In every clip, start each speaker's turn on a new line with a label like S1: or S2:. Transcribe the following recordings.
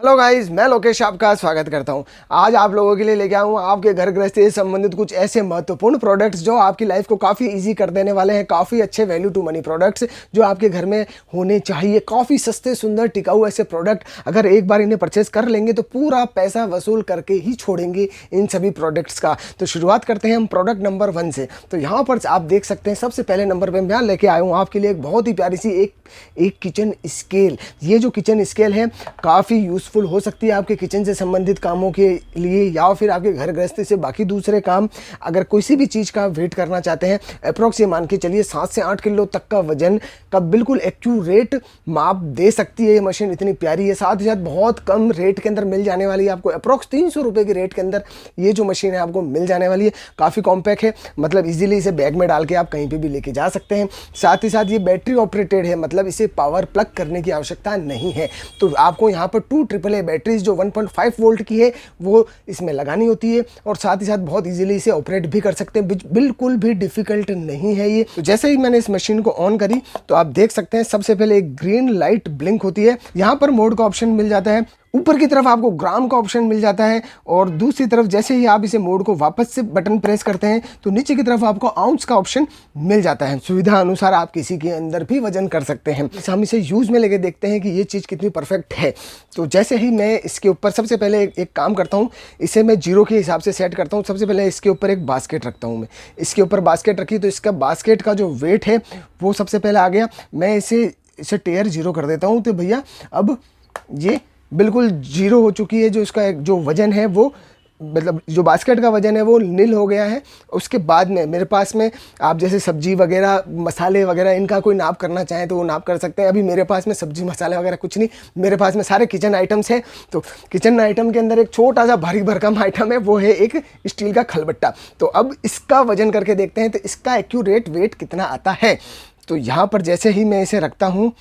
S1: Hello guys, मैं लोकेश आपका स्वागत करता हूं। आज आप लोगों के लिए लेके आया हूं आपके घर गृहस्थी से संबंधित कुछ ऐसे महत्वपूर्ण प्रोडक्ट्स जो आपकी लाइफ को काफ़ी इजी कर देने वाले हैं। काफ़ी अच्छे वैल्यू टू मनी प्रोडक्ट्स जो आपके घर में होने चाहिए। काफ़ी सस्ते, सुंदर, टिकाऊ ऐसे प्रोडक्ट अगर एक बार इन्हें परचेस कर लेंगे तो पूरा पैसा वसूल करके ही छोड़ेंगे इन सभी प्रोडक्ट्स का। तो शुरुआत करते हैं हम प्रोडक्ट नंबर 1 से। तो यहाँ पर आप देख सकते हैं सबसे पहले नंबर पर मैं लेके आया हूँ आपके लिए एक बहुत ही प्यारी सी एक किचन स्केल। ये जो किचन स्केल है काफ़ी यूजफुल हो सकती है आपके किचन से संबंधित कामों के लिए, या फिर आपके घर गृहस्थी से बाकी दूसरे काम। अगर किसी भी चीज़ का वेट करना चाहते हैं, अप्रोक्स ये मान के चलिए 7 से 8 किलो तक का वजन का बिल्कुल एक्यूरेट माप दे सकती है। ये मशीन इतनी प्यारी है, साथ ही साथ बहुत कम रेट के अंदर मिल जाने वाली है आपको। अप्रोक्स 300 रुपये के रेट के अंदर ये जो मशीन है आपको मिल जाने वाली है। काफ़ी कॉम्पैक्ट है, मतलब इजीली इसे बैग में डाल के आप कहीं पे भी लेके जा सकते हैं। साथ ही साथ ये बैटरी ऑपरेटेड है, मतलब इसे पावर प्लग करने की आवश्यकता नहीं है। तो आपको यहाँ पर 2 AAA बैटरीज जो 1.5 वोल्ट की है वो इसमें लगानी होती है, और साथ ही साथ बहुत इजीली इसे ऑपरेट भी कर सकते हैं। बिल्कुल भी डिफिकल्ट नहीं है ये। तो जैसे ही मैंने इस मशीन को ऑन करी तो आप देख सकते हैं सबसे पहले एक ग्रीन लाइट ब्लिंक होती है। यहाँ पर मोड का ऑप्शन मिल जाता है, ऊपर की तरफ आपको ग्राम का ऑप्शन मिल जाता है, और दूसरी तरफ जैसे ही आप इसे मोड को वापस से बटन प्रेस करते हैं तो नीचे की तरफ आपको आउंस का ऑप्शन मिल जाता है। सुविधा अनुसार आप किसी के अंदर भी वजन कर सकते हैं। हम इसे यूज़ में लेके देखते हैं कि ये चीज़ कितनी परफेक्ट है। तो जैसे ही मैं इसके ऊपर सबसे पहले एक काम करता हूँ, इसे मैं 0 के हिसाब से सेट करता हूँ। सबसे पहले इसके ऊपर एक बास्केट रखता हूँ। मैं इसके ऊपर बास्केट रखी तो इसका बास्केट का जो वेट है वो सबसे पहले आ गया। मैं इसे टियर 0 कर देता हूँ। तो भैया अब ये बिल्कुल 0 हो चुकी है। जो इसका जो वज़न है वो, मतलब जो बास्केट का वज़न है वो नील हो गया है। उसके बाद में मेरे पास में आप जैसे सब्जी वगैरह, मसाले वगैरह, इनका कोई नाप करना चाहें तो वो नाप कर सकते हैं। अभी मेरे पास में सब्जी मसाले वगैरह कुछ नहीं, मेरे पास में सारे किचन आइटम्स हैं। तो किचन आइटम के अंदर एक छोटा सा भारी भरकम आइटम है, वो है एक स्टील का खलबट्टा। तो अब इसका वज़न करके देखते हैं तो इसका एक्यूरेट वेट कितना आता है। तो यहाँ पर जैसे ही मैं इसे रखता हूँ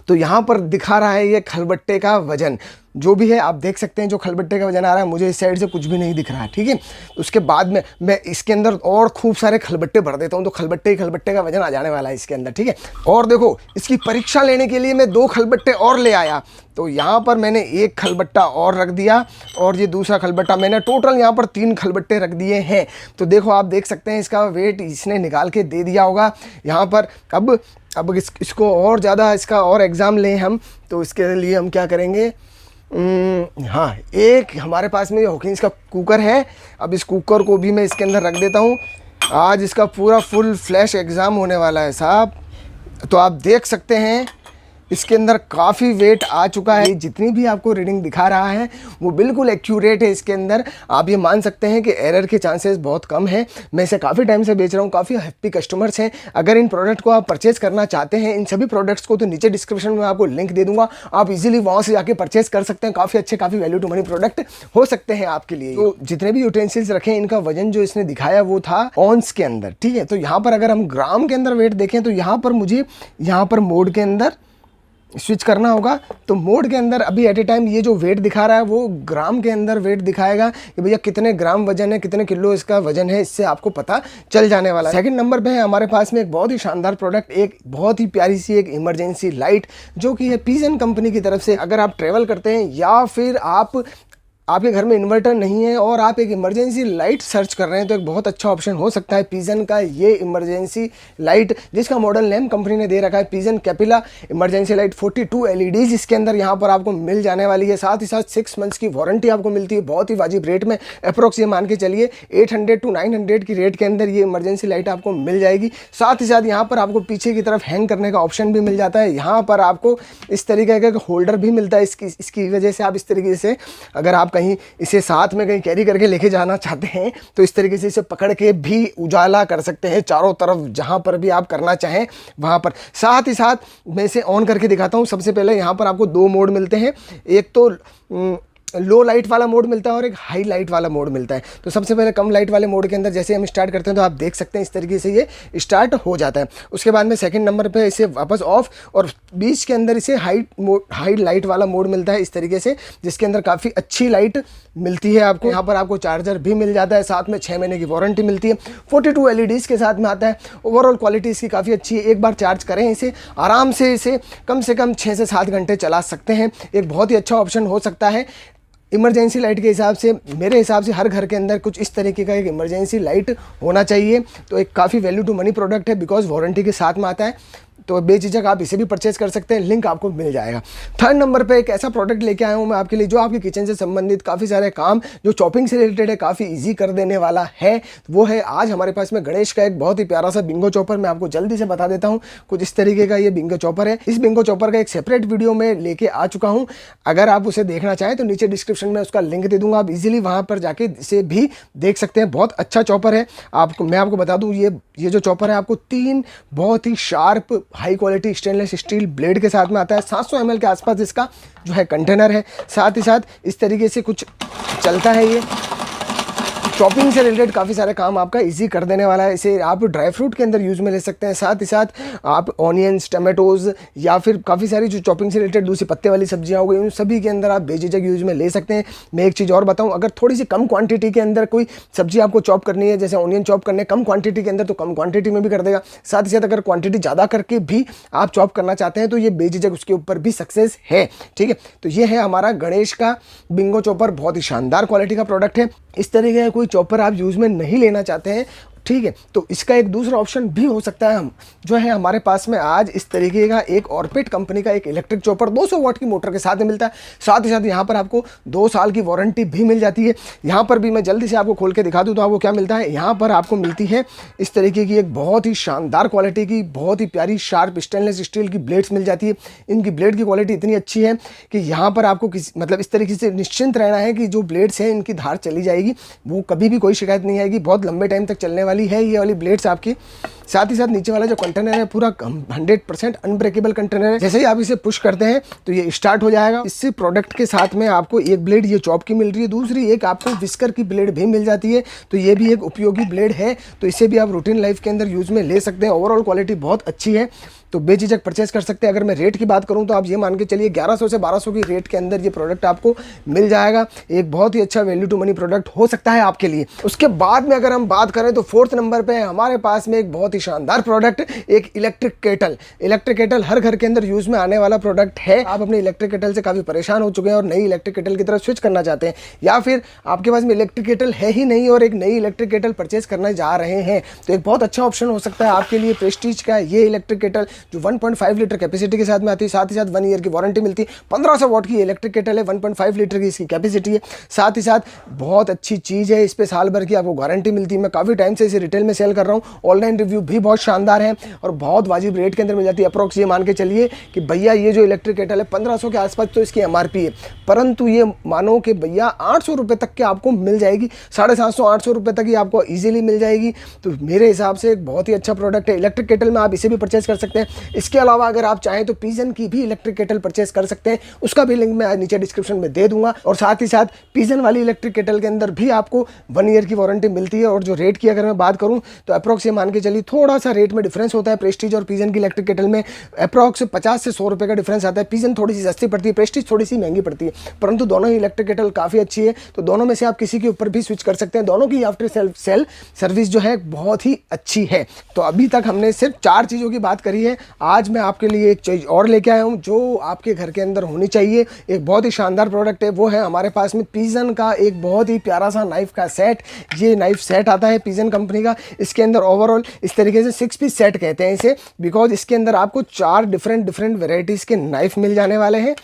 S1: तो यहाँ पर दिखा रहा है ये खलबट्टे का वजन जो भी है। आप देख सकते हैं जो खलबट्टे का वजन आ रहा है, मुझे इस साइड से कुछ भी नहीं दिख रहा है, ठीक है। उसके बाद में मैं इसके अंदर और खूब सारे खलबट्टे भर देता हूँ तो खलबट्टे का वजन आ जाने वाला है इसके अंदर, ठीक है। और देखो, इसकी परीक्षा लेने के लिए मैं 2 खलबट्टे और ले आया। तो यहाँ पर मैंने एक खलबट्टा और रख दिया, और ये दूसरा खलबट्टा, मैंने टोटल यहाँ पर 3 खलबट्टे रख दिए हैं। तो देखो, आप देख सकते हैं इसका वेट इसने निकाल के दे दिया होगा यहाँ पर। अब इसको और ज़्यादा, इसका और एग्ज़ाम लें हम, तो इसके लिए हम क्या करेंगे, हाँ, एक हमारे पास में हॉकिंस का कुकर है। अब इस कुकर को भी मैं इसके अंदर रख देता हूँ। आज इसका पूरा फुल फ्लैश एग्ज़ाम होने वाला है साहब। तो आप देख सकते हैं इसके अंदर काफ़ी वेट आ चुका है। जितनी भी आपको रीडिंग दिखा रहा है वो बिल्कुल एक्यूरेट है। इसके अंदर आप ये मान सकते हैं कि एरर के चांसेस बहुत कम है। मैं इसे काफ़ी टाइम से बेच रहा हूँ, काफ़ी हैप्पी कस्टमर्स हैं। अगर इन प्रोडक्ट को आप परचेस करना चाहते हैं, इन सभी प्रोडक्ट्स को, तो नीचे डिस्क्रिप्शन में आपको लिंक दे दूंगा। आप इजीली वहाँ से जाके परचेस कर सकते हैं। काफ़ी अच्छे, काफ़ी वैल्यू टू मनी प्रोडक्ट हो सकते हैं आपके लिए। तो जितने भी यूटेंसिल्स रखे हैं, इनका वजन जो इसने दिखाया वो था ऑन्स के अंदर, ठीक है। तो यहाँ पर अगर हम ग्राम के अंदर वेट देखें तो यहाँ पर मुझे मोड के अंदर स्विच करना होगा। तो मोड के अंदर अभी एट ए टाइम ये जो वेट दिखा रहा है वो ग्राम के अंदर वेट दिखाएगा कि भैया कितने ग्राम वजन है, कितने किलो इसका वजन है। इससे आपको पता चल जाने वाला है। सेकंड नंबर पे है हमारे पास में एक बहुत ही शानदार प्रोडक्ट, एक बहुत ही प्यारी सी एक इमरजेंसी लाइट, जो कि है पिजन कंपनी की तरफ से। अगर आप ट्रेवल करते हैं या फिर आपके घर में इन्वर्टर नहीं है और आप एक इमरजेंसी लाइट सर्च कर रहे हैं, तो एक बहुत अच्छा ऑप्शन हो सकता है पिजन का ये इमरजेंसी लाइट, जिसका मॉडल नेम कंपनी ने दे रखा है पिजन कैपिला इमरजेंसी लाइट। 42 LEDs इसके अंदर यहाँ पर आपको मिल जाने वाली है। साथ ही साथ 6 मंथ्स की वारंटी आपको मिलती है बहुत ही वाजिब रेट में। अप्रोक्स ये मान के चलिए 800 to 900 की रेट के अंदर ये इमरजेंसी लाइट आपको मिल जाएगी। साथ ही साथ यहाँ पर आपको पीछे की तरफ हैंग करने का ऑप्शन भी मिल जाता है। यहाँ पर आपको इस तरीके का होल्डर भी मिलता है। इसकी वजह से आप इस तरीके से, अगर आप कहीं इसे साथ में कहीं कैरी करके लेके जाना चाहते हैं तो इस तरीके से इसे पकड़ के भी उजाला कर सकते हैं चारों तरफ, जहां पर भी आप करना चाहें वहां पर। साथ ही साथ मैं इसे ऑन करके दिखाता हूं। सबसे पहले यहां पर आपको 2 मोड मिलते हैं। एक तो लो लाइट वाला मोड मिलता है और एक हाई लाइट वाला मोड मिलता है। तो सबसे पहले कम लाइट वाले मोड के अंदर जैसे हम स्टार्ट करते हैं तो आप देख सकते हैं इस तरीके से ये स्टार्ट हो जाता है। उसके बाद में सेकंड नंबर पे इसे वापस ऑफ, और बीच के अंदर इसे हाई लाइट वाला मोड मिलता है इस तरीके से, जिसके अंदर काफ़ी अच्छी लाइट मिलती है आपको। यहाँ पर आपको चार्जर भी मिल जाता है, साथ में 6 महीने की वारंटी मिलती है, 42 LEDs के साथ में आता है। ओवरऑल क्वालिटी इसकी काफ़ी अच्छी है। एक बार चार्ज करें इसे आराम से इसे कम से कम 6 से 7 घंटे चला सकते हैं। एक बहुत ही अच्छा ऑप्शन हो सकता है। इमरजेंसी लाइट के हिसाब से मेरे हिसाब से हर घर के अंदर कुछ इस तरीके का एक इमरजेंसी लाइट होना चाहिए। तो एक काफ़ी वैल्यू टू मनी प्रोडक्ट है, बिकॉज वारंटी के साथ में आता है। तो बेझिझक आप इसे भी परचेज कर सकते हैं, लिंक आपको मिल जाएगा। थर्ड नंबर पे एक ऐसा प्रोडक्ट लेके आया हूँ मैं आपके लिए जो आपके किचन से संबंधित काफ़ी सारे काम जो चॉपिंग से रिलेटेड है काफ़ी इजी कर देने वाला है। वो है आज हमारे पास में गणेश का एक बहुत ही प्यारा सा बिंगो चॉपर। मैं आपको जल्दी से बता देता हूँ, कुछ इस तरीके का ये बिंगो चॉपर है। इस बिंगो चॉपर का एक सेपरेट वीडियो में लेके आ चुका हूँ, अगर आप उसे देखना चाहें तो नीचे डिस्क्रिप्शन में उसका लिंक दे दूंगा, आप इजीली वहाँ पर जाके इसे भी देख सकते हैं। बहुत अच्छा चॉपर है। मैं आपको बता दूँ ये जो चॉपर है आपको 3 बहुत ही sharp high quality stainless steel blade के साथ में आता है। 700 ml के आसपास इसका जो है कंटेनर है। साथ ही साथ इस तरीके से कुछ चलता है। ये चॉपिंग से रिलेटेड काफ़ी सारे काम आपका इजी कर देने वाला है। इसे आप ड्राई फ्रूट के अंदर यूज़ में ले सकते हैं। साथ ही साथ आप ऑनियंस, टमाटोज़ या फिर काफ़ी सारी जो चॉपिंग से रिलेटेड दूसरी पत्ते वाली सब्जियां हो गई, उन सभी के अंदर आप बेझिझक यूज़ में ले सकते हैं। मैं एक चीज़ और बताऊं, अगर थोड़ी सी कम क्वांटिटी के अंदर कोई सब्जी आपको चॉप करनी है, जैसे ऑनियन चॉप करने कम क्वांटिटी के अंदर, तो कम क्वांटिटी में भी कर देगा। साथ ही साथ अगर क्वांटिटी ज़्यादा करके भी आप चॉप करना चाहते हैं तो ये बेझिझक उसके ऊपर भी सक्सेस है। ठीक है, तो ये है हमारा गणेश का बिंगो चॉपर। बहुत ही शानदार क्वालिटी का प्रोडक्ट है। इस तरीके का कोई चॉपर आप यूज़ में नहीं लेना चाहते हैं, ठीक है, तो इसका एक दूसरा ऑप्शन भी हो सकता है। हम जो है हमारे पास में आज इस तरीके का एक ऑर्बिट कंपनी का एक इलेक्ट्रिक चॉपर 200 वाट की मोटर के साथ में मिलता है। साथ ही साथ यहाँ पर आपको 2 साल की वारंटी भी मिल जाती है। यहाँ पर भी मैं जल्दी से आपको खोल के दिखा दूँ तो आपको क्या मिलता है। यहाँ पर आपको मिलती है इस तरीके की एक बहुत ही शानदार क्वालिटी की बहुत ही प्यारी शार्प स्टेनलेस स्टील की ब्लेड्स मिल जाती है। इनकी ब्लेड की क्वालिटी इतनी अच्छी है कि यहाँ पर आपको मतलब इस तरीके से निश्चिंत रहना है कि जो ब्लेड्स हैं इनकी धार चली जाएगी, वो कभी भी कोई शिकायत नहीं आएगी। बहुत लंबे टाइम तक चलने वाली है ये वाली ब्लेड्स आपकी। साथ ही साथ नीचे वाला जो कंटेनर है पूरा 100% अनब्रेकेबल कंटेनर है। जैसे ही आप इसे पुश करते हैं तो ये स्टार्ट हो जाएगा। इससे प्रोडक्ट के साथ में आपको एक ब्लेड ये चॉप की मिल रही है, दूसरी एक आपको विस्कर की ब्लेड भी मिल जाती है। तो ये भी एक उपयोगी ब्लेड है, तो इसे भी आप रूटीन लाइफ के अंदर यूज में ले सकते हैं। ओवरऑल क्वालिटी बहुत अच्छी है, तो बेझिझक परचेस कर सकते हैं। अगर मैं रेट की बात करूं तो आप ये मान के चलिए 1100 से 1200 की रेट के अंदर ये प्रोडक्ट आपको मिल जाएगा। एक बहुत ही अच्छा वैल्यू टू मनी प्रोडक्ट हो सकता है आपके लिए। उसके बाद में अगर हम बात करें तो 4th नंबर पे हमारे पास में एक बहुत ही शानदार प्रोडक्ट, एक इलेक्ट्रिक केटल। इलेक्ट्रिक केटल हर घर के अंदर यूज में आने वाला प्रोडक्ट है। आप अपने इलेक्ट्रिक केटल से काफी परेशान हो चुके हैं और नई इलेक्ट्रिक केटल की तरफ स्विच करना चाहते हैं, या फिर आपके पास में इलेक्ट्रिक केटल है ही नहीं और एक नई इलेक्ट्रिक केटल परचेस करने जा रहे हैं, तो एक बहुत अच्छा ऑप्शन हो सकता है आपके लिए प्रेस्टीज का ये इलेक्ट्रिक केटल, जो 1.5 लीटर कैपेसिटी के साथ में आती है। साथ ही साथ 1 ईयर की वारंटी मिलती है। 1500 वाट की इलेक्ट्रिक केटल है, 1.5 लीटर की इसकी कैपेसिटी है। साथ ही साथ बहुत अच्छी चीज़ है, इस पे साल भर की आपको गारंटी मिलती है। मैं काफ़ी टाइम से इसे रिटेल में सेल कर रहा हूँ। ऑनलाइन रिव्यू भी बहुत शानदार है और बहुत वाजिब रेट के अंदर मिल जाती है। अप्रोक्स ये मान के चलिए कि भैया ये जो इलेक्ट्रिक केटल है 1500 के आसपास तो इसकी MRP है, परंतु ये मानो कि भैया 800 रुपये तक के आपको मिल जाएगी। 750-800 रुपये तक ही आपको ईजिली मिल जाएगी। तो मेरे हिसाब से एक बहुत ही अच्छा प्रोडक्ट है इलेक्ट्रिक केटल में, आप इसे भी परचेस कर सकते हैं। इसके अलावा अगर आप चाहें तो पिजन की भी इलेक्ट्रिक केटल परचेस कर सकते हैं, उसका भी लिंक मैं नीचे डिस्क्रिप्शन में दे दूंगा। और साथ ही साथ पिजन वाली इलेक्ट्रिक केटल के अंदर भी आपको 1 ईयर की वारंटी मिलती है। और जो रेट की अगर मैं बात करूं तो अप्रॉक्स ये मान के चलिए थोड़ा सा रेट में डिफरेंस होता है। प्रेस्टीज और पिजन की इलेक्ट्रिक केटल में अप्रॉक्स 50 से 100 रुपये का डिफरेंस आता है। पिजन थोड़ी सी सस्ती पड़ती है, प्रेस्टीज थोड़ी सी महंगी पड़ती है, परंतु दोनों ही इलेक्ट्रिक केटल काफ़ी अच्छी है। तो दोनों में से आप किसी के ऊपर भी स्विच कर सकते हैं। दोनों की आफ्टर सेल सर्विस जो है बहुत ही अच्छी है। तो अभी तक हमने सिर्फ 4 चीज़ों की बात करी है। आज मैं आपके लिए एक चीज़ और लेके आया हूं जो आपके घर के अंदर होनी चाहिए। एक बहुत ही शानदार प्रोडक्ट है, वो है हमारे पास में पिजन का एक बहुत ही प्यारा सा नाइफ का सेट। ये नाइफ सेट आता है पिजन कंपनी का। इसके अंदर ओवरऑल इस तरीके से 6 पीस सेट कहते हैं इसे, बिकॉज इसके अंदर आपको 4 डिफरेंट वेराइटीज़ के नाइफ मिल जाने वाले हैं।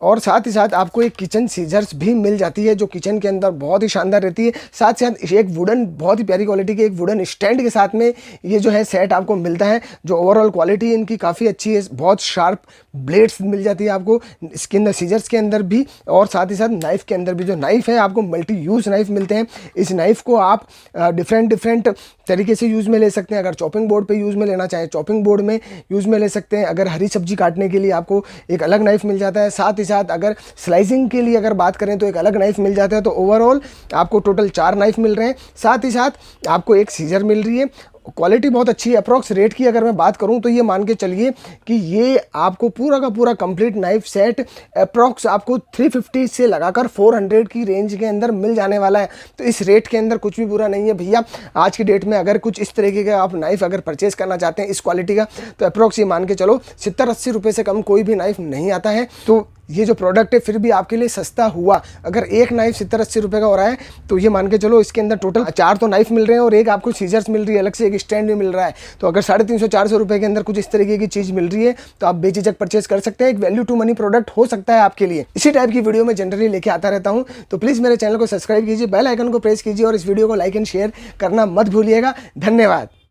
S1: और साथ ही साथ आपको एक किचन सीजर्स भी मिल जाती है जो किचन के अंदर बहुत ही शानदार रहती है। साथ ही साथ एक वुडन बहुत ही प्यारी क्वालिटी के एक वुडन स्टैंड के साथ में ये जो है सेट आपको मिलता है, जो ओवरऑल क्वालिटी इनकी काफ़ी अच्छी है। बहुत शार्प ब्लेड्स मिल जाती है आपको इसके अंदर, सीजर्स के अंदर भी, और साथ ही साथ नाइफ के अंदर भी। जो नाइफ है आपको मल्टी यूज़ नाइफ मिलते हैं। इस नाइफ को आप डिफरेंट तरीके से यूज़ में ले सकते हैं। अगर चॉपिंग बोर्ड पे यूज़ में लेना चाहें चॉपिंग बोर्ड में यूज़ में ले सकते हैं। अगर हरी सब्जी काटने के लिए आपको एक अलग नाइफ मिल जाता है। साथ ही साथ अगर स्लाइसिंग के लिए अगर बात करें तो एक अलग नाइफ मिल जाता है। तो ओवरऑल आपको टोटल 4 नाइफ मिल रहे हैं, साथ ही साथ आपको एक सीजर मिल रही है। क्वालिटी बहुत अच्छी है। अप्रॉक्स रेट की अगर मैं बात करूं तो ये मान के चलिए कि ये आपको पूरा का पूरा कंप्लीट नाइफ सेट अप्रॉक्स आपको 350 से लगाकर 400 की रेंज के अंदर मिल जाने वाला है। तो इस रेट के अंदर कुछ भी बुरा नहीं है भैया। आज की डेट में अगर कुछ इस तरीके का आप नाइफ अगर परचेज करना चाहते हैं इस क्वालिटी का, तो अप्रॉक्स ये मान के चलो 70-80 रुपये से कम कोई भी नाइफ नहीं आता है। तो ये जो प्रोडक्ट है फिर भी आपके लिए सस्ता हुआ। अगर एक नाइफ 70-80 रुपये का हो रहा है तो ये मान के चलो इसके अंदर टोटल 4 तो नाइफ मिल रहे हैं और एक आपको सीजर्स मिल रही है, अलग से एक स्टैंड भी मिल रहा है। तो अगर 350-400 रुपये के अंदर कुछ इस तरीके की चीज़ मिल रही है तो आप बेझिझक परचेज कर सकते हैं। एक वैल्यू टू मनी प्रोडक्ट हो सकता है आपके लिए। इसी टाइप की वीडियो में जनरली लेके आता रहता हूँ। तो प्लीज़ मेरे चैनल को सब्सक्राइब कीजिए, बेल आइकन को प्रेस कीजिए और इस वीडियो को लाइक एंड शेयर करना मत भूलिएगा। धन्यवाद।